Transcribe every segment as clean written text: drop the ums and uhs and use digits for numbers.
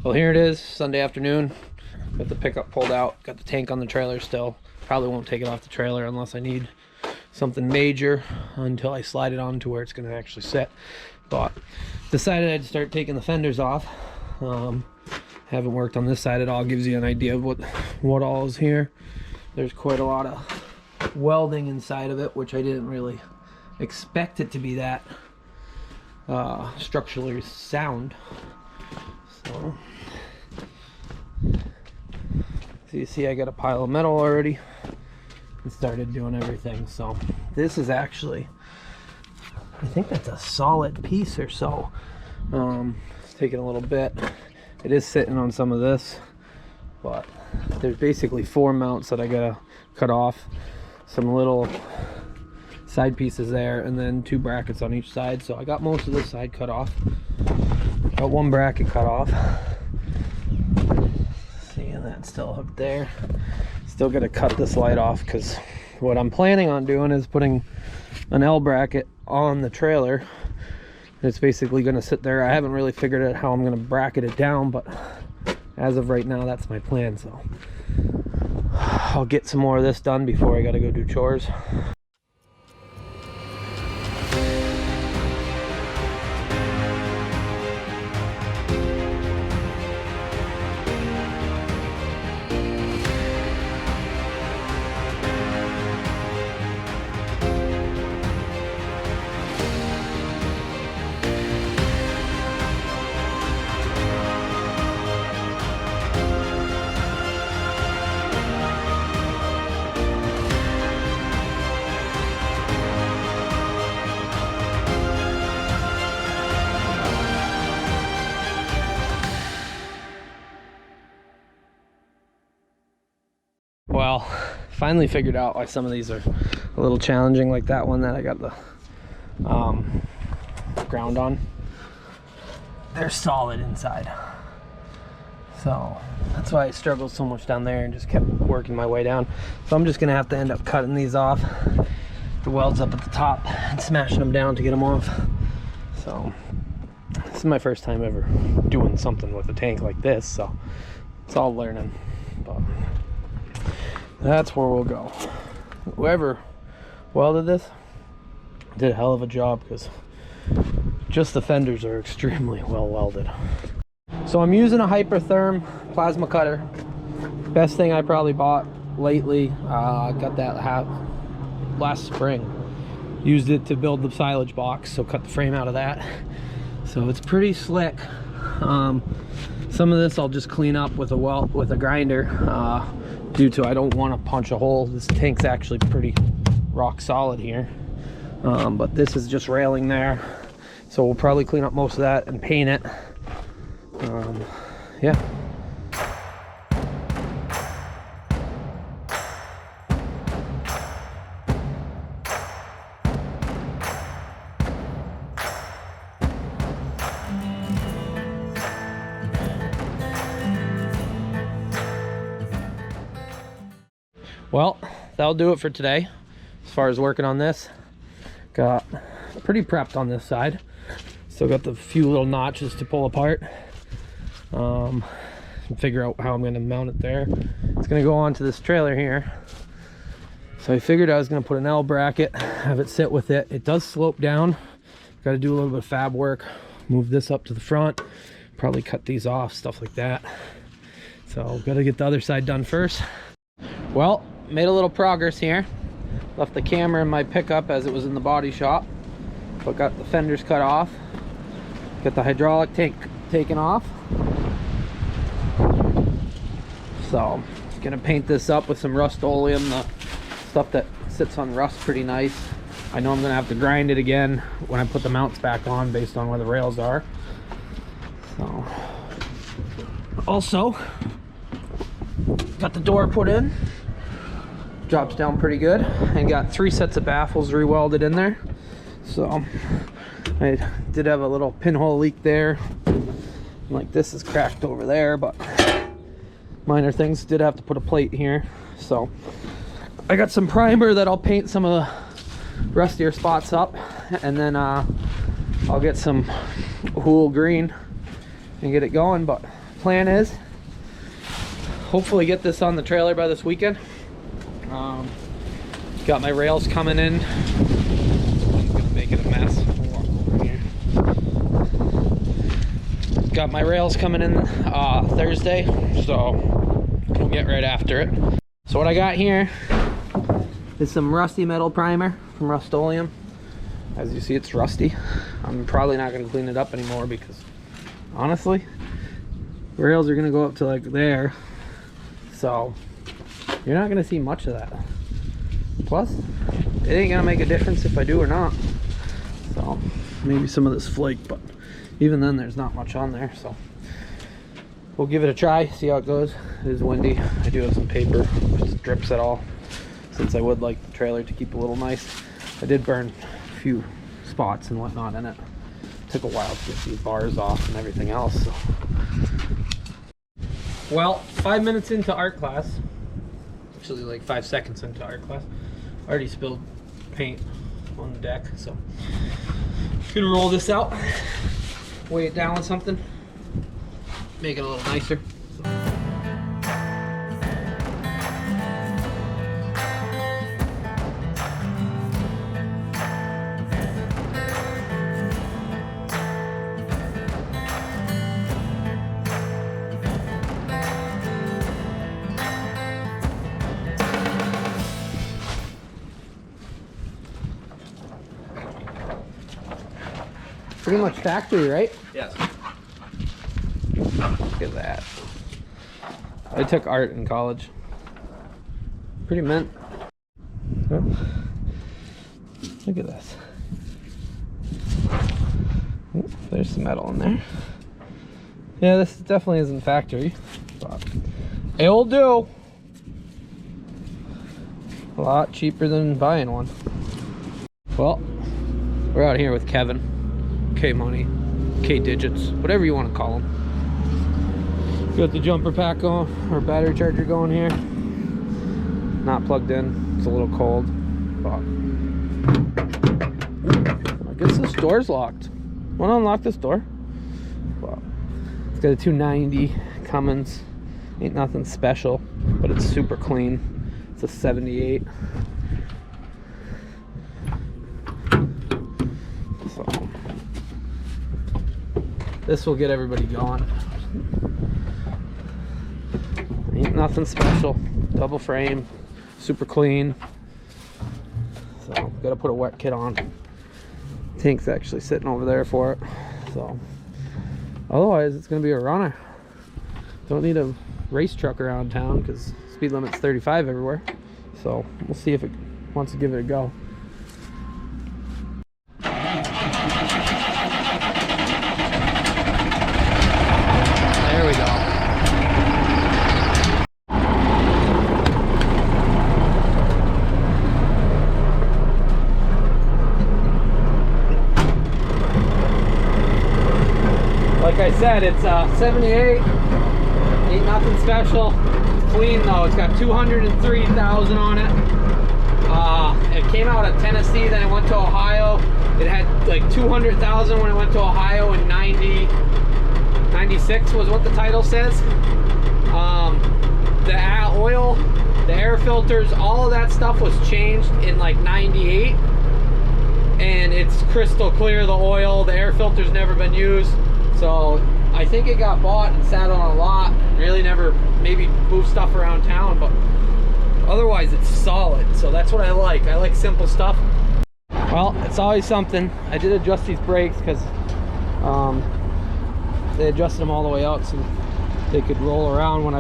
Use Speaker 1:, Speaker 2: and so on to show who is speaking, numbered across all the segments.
Speaker 1: Well, here it is, Sunday afternoon. Got the pickup pulled out, got the tank on the trailer still. Probably won't take it off the trailer unless I need something major until I slide it on to where it's going to actually sit. But decided I'd start taking the fenders off. Haven't worked on this side at all. Gives you an idea of what all is here. There's quite a lot of welding inside of it, which I didn't really expect it to be that structurally sound. So you see I got a pile of metal already and started doing everything. So this is actually, I think that's a solid piece or so. It's taking a little bit. It is sitting on some of this, but there's basically 4 mounts that I gotta cut off, some little side pieces there, and then 2 brackets on each side. So I got most of this side cut off, got 1 bracket cut off. That's still hooked there. Still got to cut this light off, because what I'm planning on doing is putting an L bracket on the trailer. It's basically going to sit there. I haven't really figured out how I'm going to bracket it down, but as of right now, that's my plan. So I'll get some more of this done before I got to go do chores. Well, finally figured out why some of these are a little challenging, like that one that I got the ground on. They're solid inside, so that's why I struggled so much down there and just kept working my way down. So I'm just gonna have to end up cutting these off, the welds up at the top, and smashing them down to get them off. So this is my first time ever doing something with a tank like this, so it's all learning, but that's where we'll go. Whoever welded this did a hell of a job, because just the fenders are extremely well welded. So I'm using a Hypertherm plasma cutter. Best thing I probably bought lately. I got that last spring. Used it to build the silage box, so cut the frame out of that. So it's pretty slick. Some of this I'll just clean up with a grinder. Due to I don't want to punch a hole. This tank's actually pretty rock solid here, but this is just railing there, so we'll probably clean up most of that and paint it. Yeah. Well, that'll do it for today as far as working on this. Got pretty prepped on this side. Still got the few little notches to pull apart. Figure out how I'm going to mount it there. It's going to go onto this trailer here. So I figured I was going to put an L bracket, have it sit with it. It does slope down. Got to do a little bit of fab work. Move this up to the front. Probably cut these off, stuff like that. So got to get the other side done first. Well, made a little progress here. Left the camera in my pickup as it was in the body shop, but got the fenders cut off. Got the hydraulic tank taken off. So gonna paint this up with some Rust-Oleum, the stuff that sits on rust pretty nice. I know I'm gonna have to grind it again when I put the mounts back on based on where the rails are. So also got the door put in. Drops down pretty good, and got 3 sets of baffles re-welded in there. So I did have a little pinhole leak there, like this is cracked over there, but minor things. Did have to put a plate here. So I got some primer that I'll paint some of the rustier spots up, and then I'll get some Houle green and get it going. But plan is hopefully get this on the trailer by this weekend. Got my rails coming in. I'm gonna make it a mess. I'll walk over here. Got my rails coming in Thursday, so we'll get right after it. So what I got here is some rusty metal primer from Rust-Oleum. As you see, it's rusty. I'm probably not going to clean it up anymore because honestly, rails are going to go up to like there, so you're not going to see much of that. Plus, it ain't going to make a difference if I do or not. So maybe some of this flake, but even then there's not much on there, so we'll give it a try, see how it goes. It is windy. I do have some paper if it drips at all, since I would like the trailer to keep a little nice. I did burn a few spots and whatnot in it. Took a while to get these bars off and everything else, so. Well, 5 minutes into art class, actually like 5 seconds into art class, I already spilled paint on the deck, so gonna roll this out, weigh it down with something, make it a little nicer. Pretty much factory, right?
Speaker 2: Yes.
Speaker 1: Look at that. I took art in college. Pretty mint. Oh. Look at this. Oh, there's some metal in there. Yeah, this definitely isn't factory, but it'll do. A lot cheaper than buying one. Well, we're out here with Kevin. K-Money, K-Digits, whatever you want to call them. Got the jumper pack going, or battery charger going here. Not plugged in, it's a little cold. But I guess this door's locked. Want to unlock this door? Well, it's got a 290 Cummins. Ain't nothing special, but it's super clean. It's a 78. So this will get everybody going. Ain't nothing special. Double frame, super clean. So gotta put a wet kit on. Tank's actually sitting over there for it. So otherwise it's gonna be a runner. Don't need a race truck around town because speed limit's 35 everywhere. So we'll see if it wants to give it a go. There we go. Like I said, it's 78. Ain't nothing special. It's clean though. It's got 203,000 on it. It came out of Tennessee, then it went to Ohio. It had like 200,000 when it went to Ohio in 96 was what the title says. The oil, the air filters, all of that stuff was changed in like 98. And it's crystal clear, the oil, the air filter's never been used. So I think it got bought and sat on a lot. Really never maybe moved stuff around town, but otherwise it's solid. So that's what I like. I like simple stuff. Well, it's always something. I did adjust these brakes because they adjusted them all the way out so they could roll around when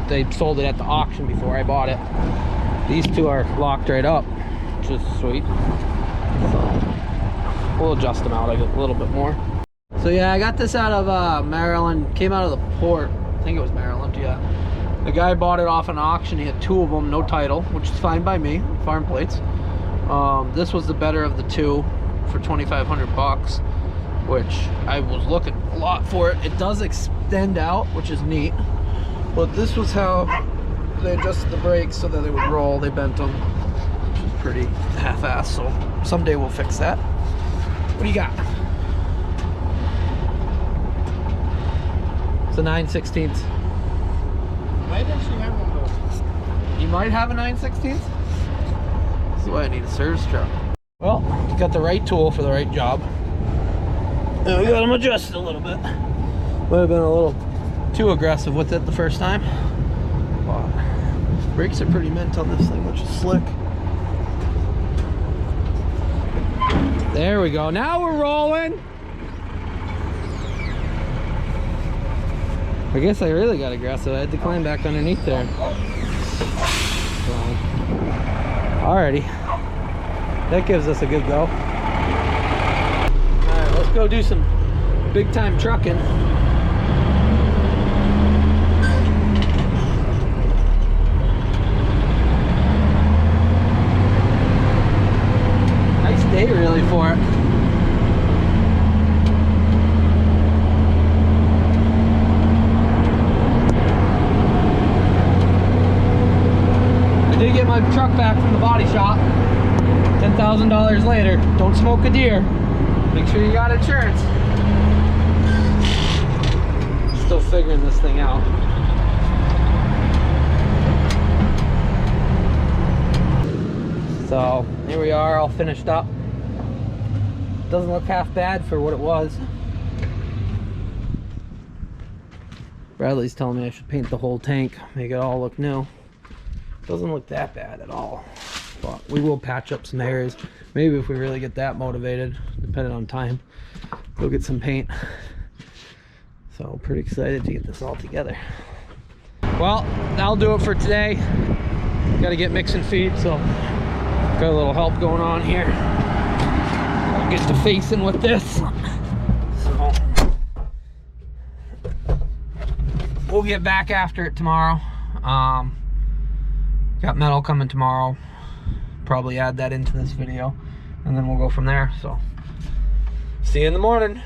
Speaker 1: they sold it at the auction before I bought it. These two are locked right up, which is sweet. So we'll adjust them out a little bit more. So yeah, I got this out of Maryland. Came out of the port. I think it was Maryland, yeah. The guy bought it off an auction. He had two of them, no title, which is fine by me, farm plates. This was the better of the two for 2,500 bucks, which I was looking a lot for it. It does extend out, which is neat. But this was how they adjusted the brakes so that they would roll. They bent them, which is pretty half-assed. So someday we'll fix that. What do you got? It's a 9/16.
Speaker 2: Might actually have one of those.
Speaker 1: You might have a 9/16. This is why I need a service truck. Well, you got the right tool for the right job. And we got them adjusted a little bit. Might have been a little too aggressive with it the first time. But brakes are pretty mint on this thing, which is slick. There we go. Now we're rolling. I guess I really got aggressive. I had to climb back underneath there. So, alrighty. That gives us a good go. Alright, let's go do some big time trucking. Nice day really for it. I did get my truck back from the body shop. $10,000 later. Don't smoke a deer. Make sure you got insurance. Still figuring this thing out. So here we are, all finished up. Doesn't look half bad for what it was. Bradley's telling me I should paint the whole tank, make it all look new. Doesn't look that bad at all. But we will patch up some areas. Maybe if we really get that motivated, depending on time, go get some paint. So pretty excited to get this all together. Well, that'll do it for today. Got to get mixing feed, so got a little help going on here. I'll get to facing with this. So we'll get back after it tomorrow. Got metal coming tomorrow. Probably add that into this video, and then we'll go from there. So see you in the morning.